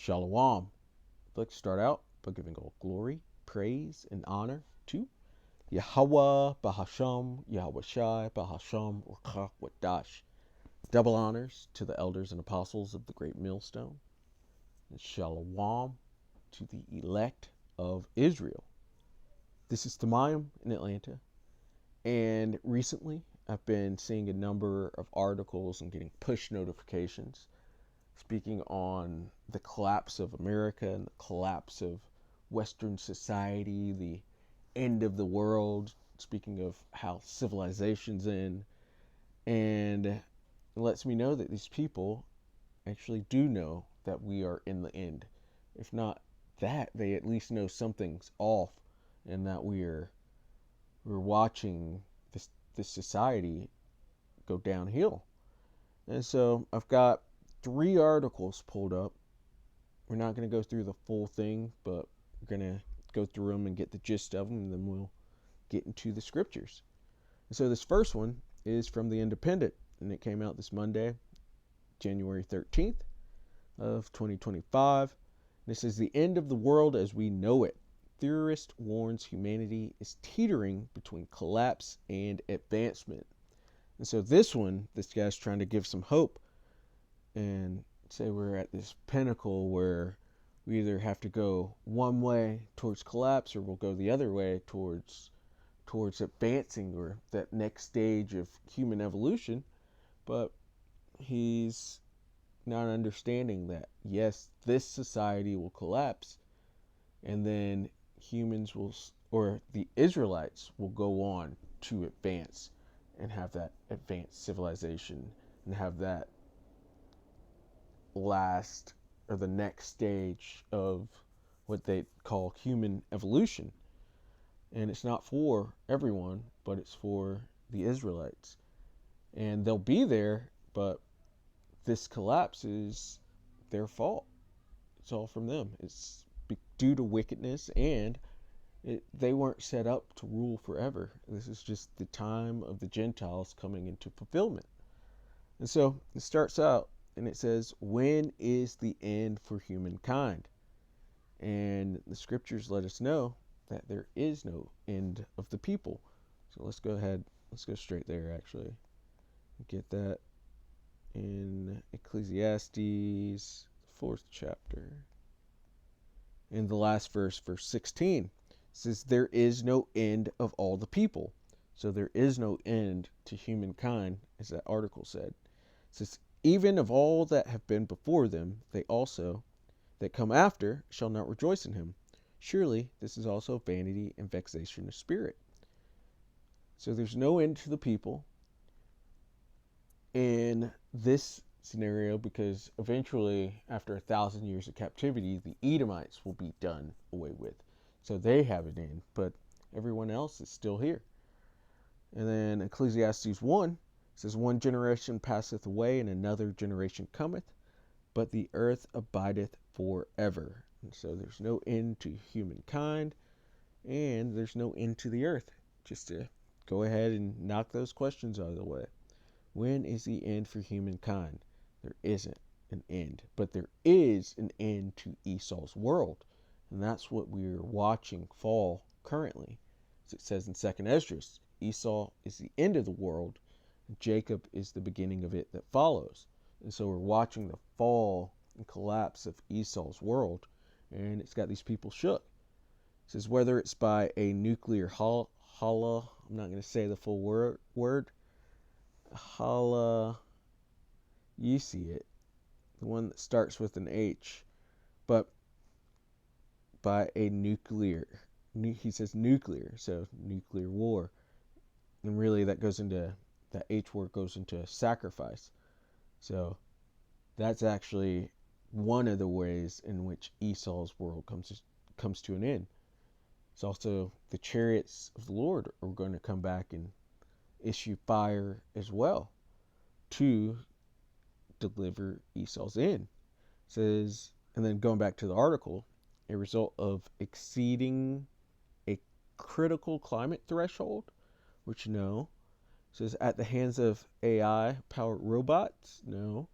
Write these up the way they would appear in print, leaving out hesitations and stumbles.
Shalom. Let's start out by giving all glory, praise, and honor to Yahweh Bahasham, Yahweh Shai Bahasham, Rakach Wadash. Double honors to the elders and apostles of the Great Millstone, and Shalom to the elect of Israel. This is Tamayim in Atlanta, and recently I've been seeing a number of articles and getting push notifications speaking on the collapse of America and the collapse of Western society, the end of the world, speaking of how civilization's in, and it lets me know that these people actually do know that we are in the end. If not that, they at least know something's off and that we're watching this society go downhill. And so I've got 3 articles pulled up. We're not going to go through the full thing, but we're going to go through them and get the gist of them, and then we'll get into the scriptures. And so this first one is from The Independent, and it came out this Monday, January 13th of 2025. And it says, "The end of the world as we know it. Theorist warns humanity is teetering between collapse and advancement." And so this guy's trying to give some hope and say we're at this pinnacle where we either have to go one way towards collapse or we'll go the other way towards advancing, or that next stage of human evolution. But he's not understanding that, yes, this society will collapse, and then humans will, or the Israelites will go on to advance and have that advanced civilization and have that last or the next stage of what they call human evolution. And it's not for everyone, but it's for the Israelites. And they'll be there, but this collapse is their fault. It's all from them. It's due to wickedness, and they weren't set up to rule forever. This is just the time of the Gentiles coming into fulfillment. And so it starts out, and it says, "When is the end for humankind?" And the scriptures let us know that there is no end of the people. So let's go straight there, actually. Get that in Ecclesiastes, 4th chapter. In the last verse, verse 16, it says, "There is no end of all the people." So there is no end to humankind, as that article said. It says, "Even of all that have been before them, they also that come after shall not rejoice in him. Surely this is also vanity and vexation of spirit." So there's no end to the people in this scenario, because eventually, after 1,000 years of captivity, the Edomites will be done away with. So they have an end, but everyone else is still here. And then Ecclesiastes 1 says, "One generation passeth away, and another generation cometh, but the earth abideth forever." And so there's no end to humankind, and there's no end to the earth. Just to go ahead and knock those questions out of the way. When is the end for humankind? There isn't an end, but there is an end to Esau's world, and that's what we're watching fall currently. As it says in 2nd Esdras, Esau is the end of the world, and Jacob is the beginning of it that follows. And so we're watching the fall and collapse of Esau's world, and it's got these people shook. It says, whether it's by a nuclear holla, I'm not going to say the full word, holla, you see it, the one that starts with an H, but by a nuclear, he says nuclear, so nuclear war, and really that H word goes into sacrifice. So that's actually one of the ways in which Esau's world comes to an end. It's also the chariots of the Lord are going to come back and issue fire as well to deliver Esau's end. It says, and then going back to the article, a result of exceeding a critical climate threshold, which no. It says at the hands of AI powered robots, no.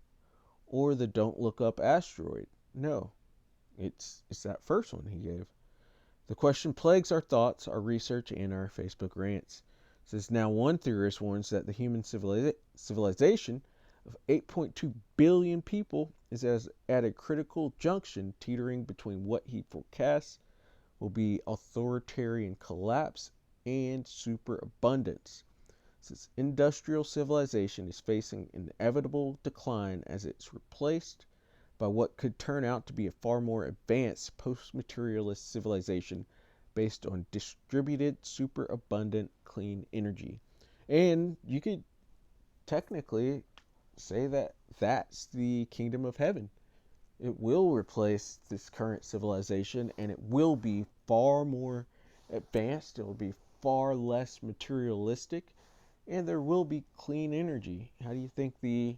Or the Don't Look Up asteroid, no. It's that first one he gave. The question plagues our thoughts, our research, and our Facebook rants. It says now one theorist warns that the human civilization of 8.2 billion people is at a critical junction, teetering between what he forecasts will be authoritarian collapse and superabundance. Since industrial civilization is facing inevitable decline as it's replaced by what could turn out to be a far more advanced post-materialist civilization based on distributed, superabundant, clean energy. And you could technically say that that's the kingdom of heaven. It will replace this current civilization, and it will be far more advanced. It will be far less materialistic, and there will be clean energy. How do you think the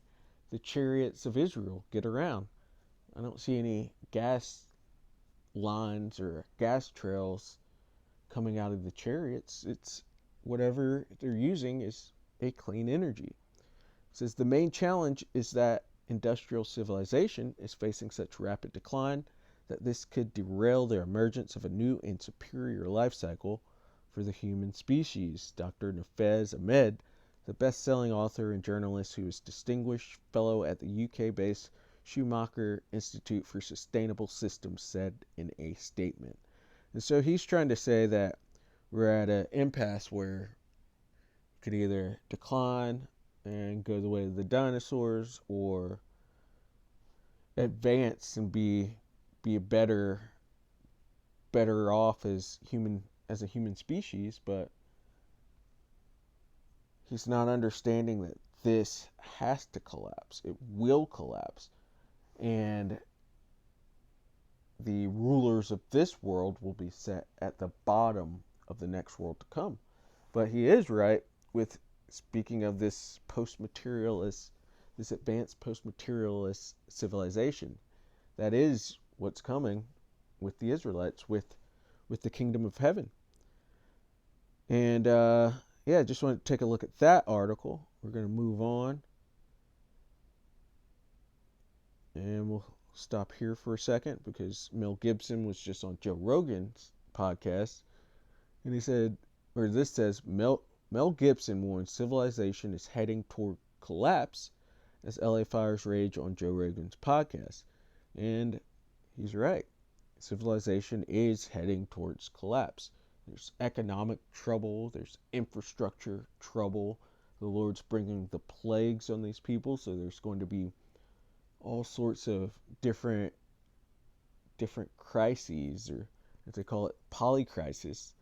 chariots of Israel get around? I don't see any gas lines or gas trails coming out of the chariots. It's whatever they're using is a clean energy. It says the main challenge is that industrial civilization is facing such rapid decline that this could derail the emergence of a new and superior life cycle for the human species. Dr. Nafez Ahmed, the best-selling author and journalist who is distinguished fellow at the UK-based Schumacher Institute for Sustainable Systems, said in a statement. And so he's trying to say that we're at an impasse where it could either decline and go the way of the dinosaurs, or advance and be a better off as a human species. But he's not understanding that this has to collapse. It will collapse. And the rulers of this world will be set at the bottom of the next world to come. But he is right with speaking of this post-materialist, this advanced post-materialist civilization. That is what's coming with the Israelites, with the kingdom of heaven. And yeah, just want to take a look at that article. We're going to move on. And we'll stop here for a second because Mel Gibson was just on Joe Rogan's podcast. And he said, or this says, Mel Gibson warns civilization is heading toward collapse as LA fires rage on Joe Rogan's podcast. And he's right. Civilization is heading towards collapse. There's economic trouble. There's infrastructure trouble. The Lord's bringing the plagues on these people. So there's going to be all sorts of different crises, or as they call it, polycrisis,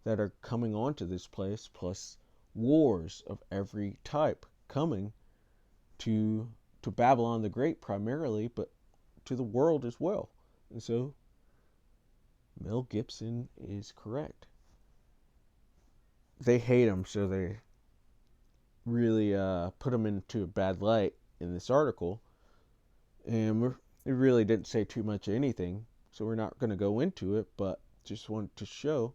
that are coming onto this place, plus wars of every type coming to Babylon the Great primarily, but to the world as well. And so Mel Gibson is correct. They hate him, so they really put him into a bad light in this article. And it really didn't say too much of anything, so we're not going to go into it, but just wanted to show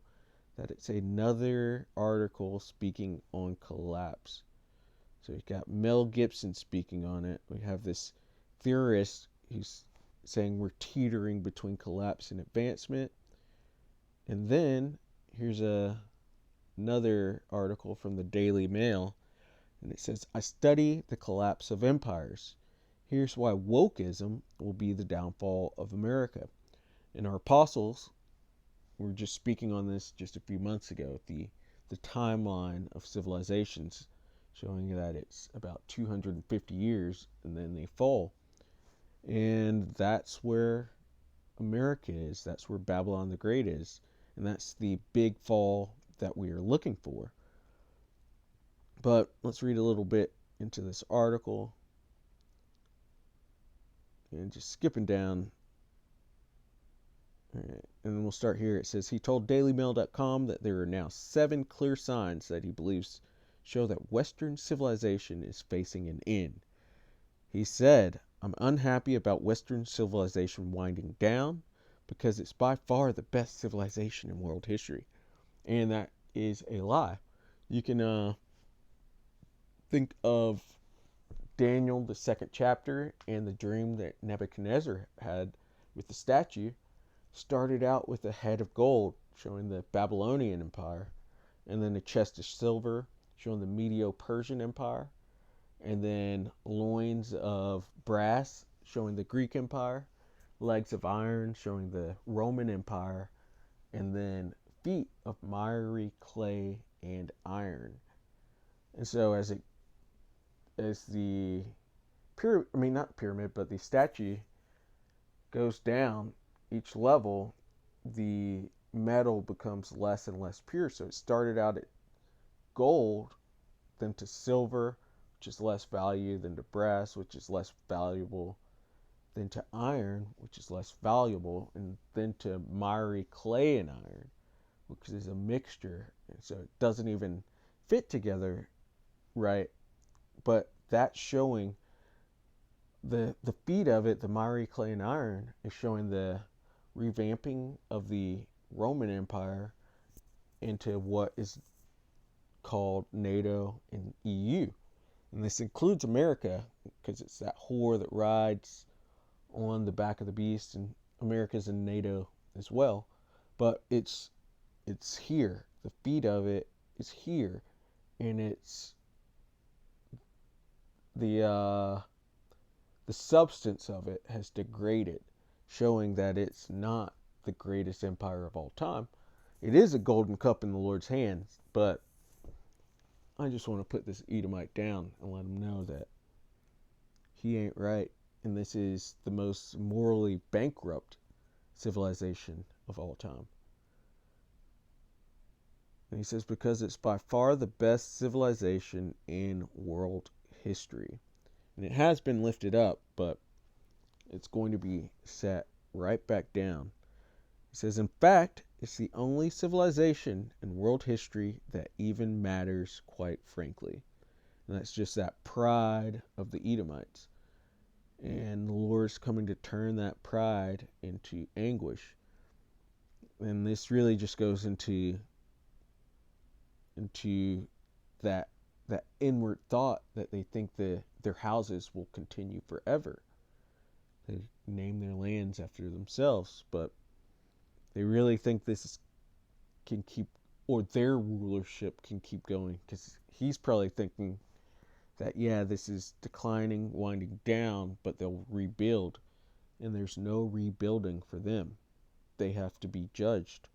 that it's another article speaking on collapse. So we've got Mel Gibson speaking on it. We have this theorist who's saying we're teetering between collapse and advancement. And then here's another article from the Daily Mail, and it says, I study the collapse of empires. Here's why wokeism will be the downfall of America. And our apostles were just speaking on this just a few months ago, the timeline of civilizations, showing that it's about 250 years and then they fall. And that's where America is. That's where Babylon the Great is. And that's the big fall that we are looking for. But let's read a little bit into this article. And just skipping down. All right. And then we'll start here. It says, he told DailyMail.com that there are now 7 clear signs that he believes show that Western civilization is facing an end. He said, I'm unhappy about Western civilization winding down because it's by far the best civilization in world history. And that is a lie. You can think of Daniel, the 2nd chapter, and the dream that Nebuchadnezzar had with the statue. started out with a head of gold, showing the Babylonian Empire, and then a chest of silver, showing the Medo-Persian Empire, and then loins of brass, showing the Greek Empire, legs of iron, showing the Roman Empire, and then feet of miry clay and iron. And so as the pyramid, not pyramid, but the statue goes down each level, the metal becomes less and less pure. So it started out at gold, then to silver, which is less value, then to brass, which is less valuable, then to iron, which is less valuable, and then to miry clay and iron, which is a mixture. And so it doesn't even fit together right. But that's showing the feet of it, the miry clay and iron, is showing the revamping of the Roman Empire into what is called NATO and EU. And this includes America, because it's that whore that rides on the back of the beast, and America's in NATO as well. But it's here. The feet of it is here, and it's the substance of it has degraded, showing that it's not the greatest empire of all time. It is a golden cup in the Lord's hands, but I just want to put this Edomite down and let him know that he ain't right, and this is the most morally bankrupt civilization of all time. And he says, because it's by far the best civilization in world history. And it has been lifted up, but it's going to be set right back down. He says, in fact, it's the only civilization in world history that even matters, quite frankly. And that's just that pride of the Edomites. And the Lord's coming to turn that pride into anguish. And this really just goes into that inward thought that they think their houses will continue forever. They name their lands after themselves, but they really think this can keep, or their rulership can keep going, because he's probably thinking that, yeah, this is declining, winding down, but they'll rebuild, and there's no rebuilding for them. They have to be judged.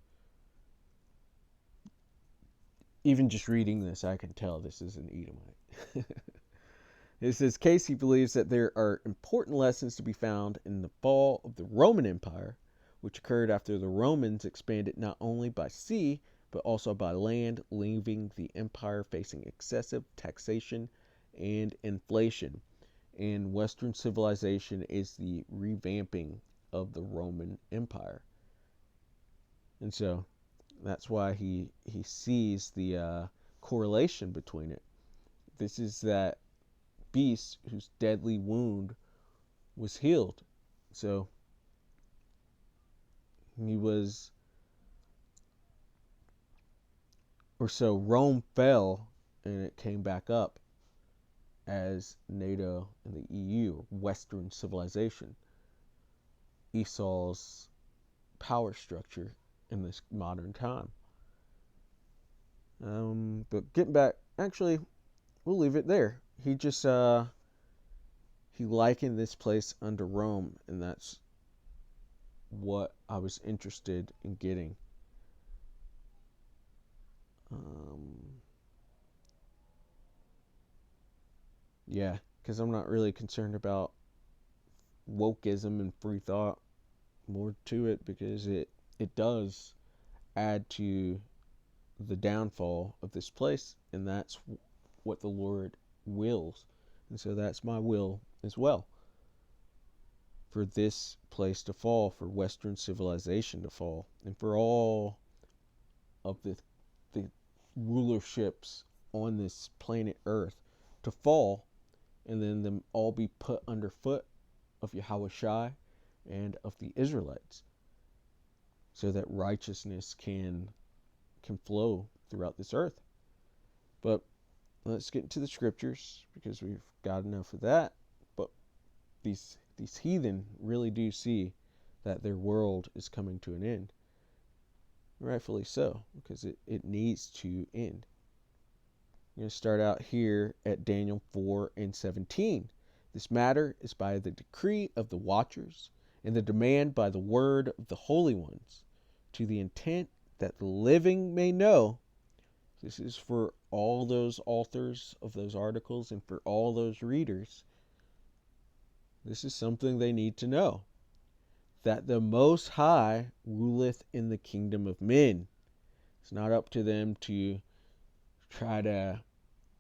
Even just reading this, I can tell this is an Edomite. It says, Casey believes that there are important lessons to be found in the fall of the Roman Empire, which occurred after the Romans expanded not only by sea, but also by land, leaving the empire facing excessive taxation and inflation. And Western civilization is the revamping of the Roman Empire. And so that's why he sees the correlation between it. This is that beast whose deadly wound was healed. So Rome fell and it came back up as NATO and the EU, Western civilization, Esau's power structure in this modern time. But getting back, actually, we'll leave it there. He just he likened this place unto Rome, and that's what I was interested in getting. Yeah, because I'm not really concerned about wokeism and free thought. More to it, because it does add to the downfall of this place, and that's what the Lord wills. And so that's my will as well, for this place to fall, for Western civilization to fall, and for all of the rulerships on this planet Earth to fall, and then them all be put underfoot of Yahushua and of the Israelites, so that righteousness can flow throughout this earth. But let's get into the scriptures, because we've got enough of that. But these heathen really do see that their world is coming to an end. Rightfully so, because it needs to end. I'm going to start out here at Daniel 4:17. This matter is by the decree of the watchers, and the demand by the word of the holy ones, to the intent that the living may know. This is for all those authors of those articles and for all those readers. This is something they need to know. That the Most High ruleth in the kingdom of men. It's not up to them to try to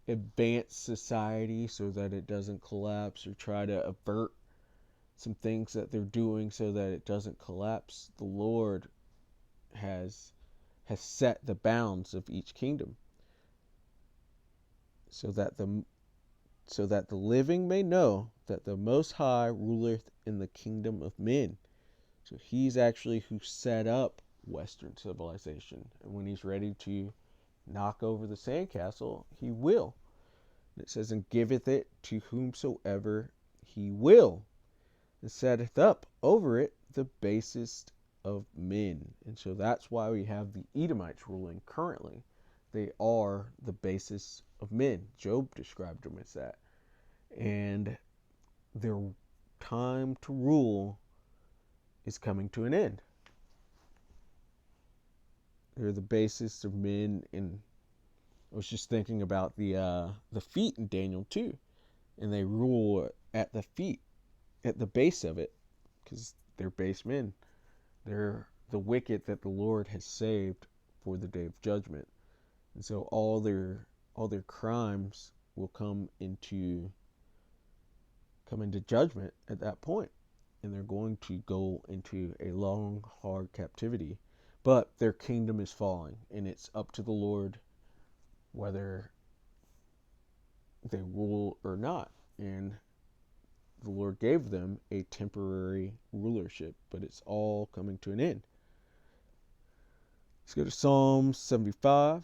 advance society so that it doesn't collapse, or try to avert some things that they're doing so that it doesn't collapse. The Lord has set the bounds of each kingdom, so that the living may know that the Most High ruleth in the kingdom of men. So he's actually who set up Western civilization, and when he's ready to knock over the sandcastle, he will. And it says, and giveth it to whomsoever he will, and setteth up over it the basest of men. And so that's why we have the Edomites ruling currently. They are the basest of men. Job described them as that. And their time to rule is coming to an end. They're the basest of men. And I was just thinking about the feet in Daniel 2, and they rule at the feet, at the base of it, because they're base men. They're the wicked that the Lord has saved for the day of judgment. And so all their crimes will come into judgment at that point, and they're going to go into a long, hard captivity. But their kingdom is falling, and it's up to the Lord whether they rule or not. And the Lord gave them a temporary rulership, but it's all coming to an end. Let's go to Psalm 75,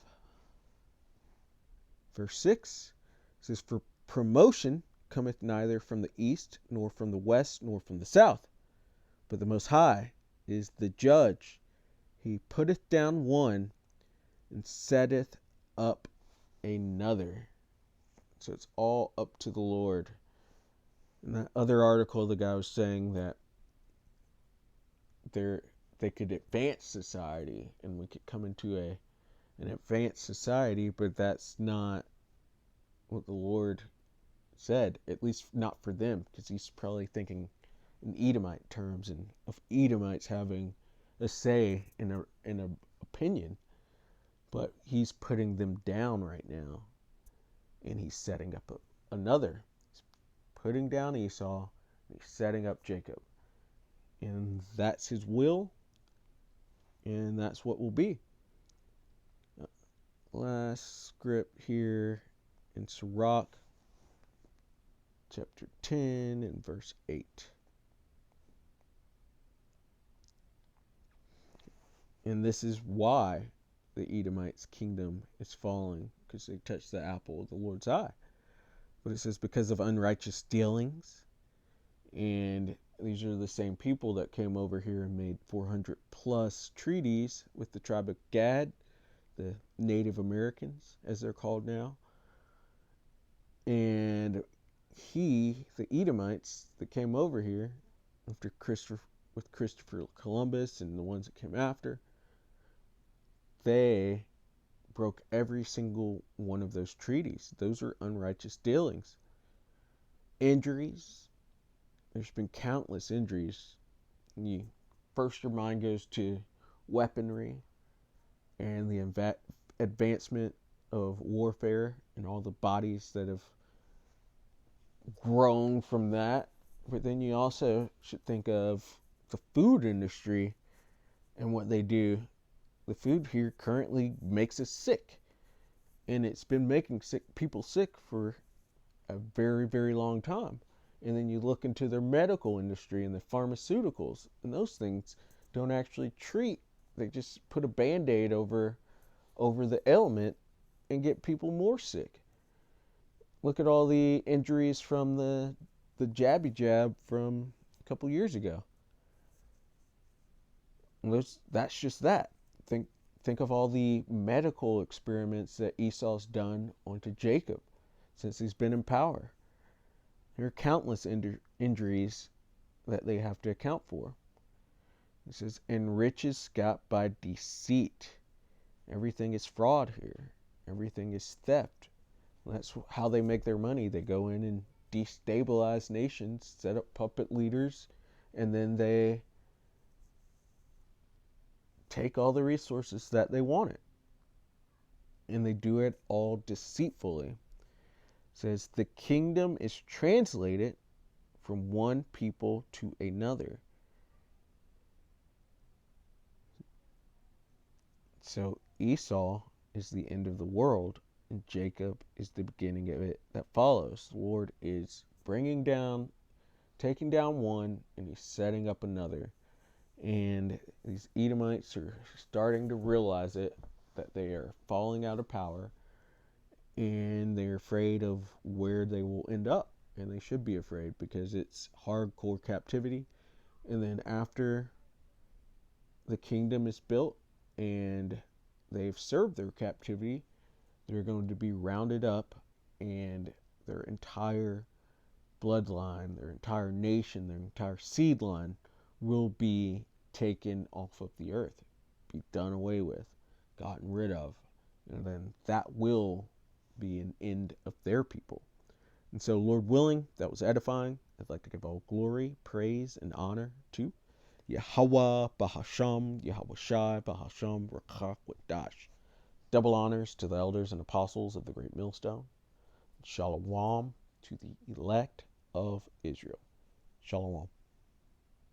verse 6. It says, for promotion cometh neither from the east, nor from the west, nor from the south, but the Most High is the judge. He putteth down one, and setteth up another. So it's all up to the Lord. In that other article, the guy was saying that they could advance society, and we could come into an advanced society, but that's not what the Lord said, at least not for them, because he's probably thinking in Edomite terms, and of Edomites having a say in a opinion. But he's putting them down right now, and he's setting up another. He's putting down Esau, and he's setting up Jacob. And that's his will, and that's what will be. Last script here in Sirach, chapter 10 and verse 8. And this is why the Edomites' kingdom is falling, because they touched the apple of the Lord's eye. But it says, because of unrighteous dealings. And these are the same people that came over here and made 400 plus treaties with the tribe of Gad, the Native Americans, as they're called now. And the Edomites that came over here after Christopher Columbus and the ones that came after, they broke every single one of those treaties. Those are unrighteous dealings. Injuries. There's been countless injuries. First your mind goes to weaponry and the advancement of warfare and all the bodies that have grown from that. But then you also should think of the food industry and what they do. The food here currently makes us sick, and it's been making people sick for a very, very long time. And then you look into their medical industry and the pharmaceuticals, and those things don't actually treat. They just put a Band-Aid over the ailment and get people more sick. Look at all the injuries from the jabby jab from a couple years ago. That's just that. Think of all the medical experiments that Esau's done onto Jacob since he's been in power. There are countless injuries that they have to account for. It says, and riches got by deceit. Everything is fraud here. Everything is theft. That's how they make their money. They go in and destabilize nations, set up puppet leaders, and then they take all the resources that they wanted. And they do it all deceitfully. It says, the kingdom is translated from one people to another. So Esau is the end of the world, and Jacob is the beginning of it that follows. The Lord is taking down one, and he's setting up another. And these Edomites are starting to realize it, that they are falling out of power, and they're afraid of where they will end up. And they should be afraid, because it's hardcore captivity. And then after the kingdom is built and they've served their captivity, they're going to be rounded up, and their entire bloodline, their entire nation, their entire seed line will be taken off of the earth, be done away with, gotten rid of. And then that will be an end of their people. And so, Lord willing, that was edifying. I'd like to give all glory, praise, and honor to Yahweh Bahasham, Yahweh Shai Bahasham, Rakach Wadash. Double honors to the elders and apostles of the Great Millstone. Shalom to the elect of Israel. Shalom.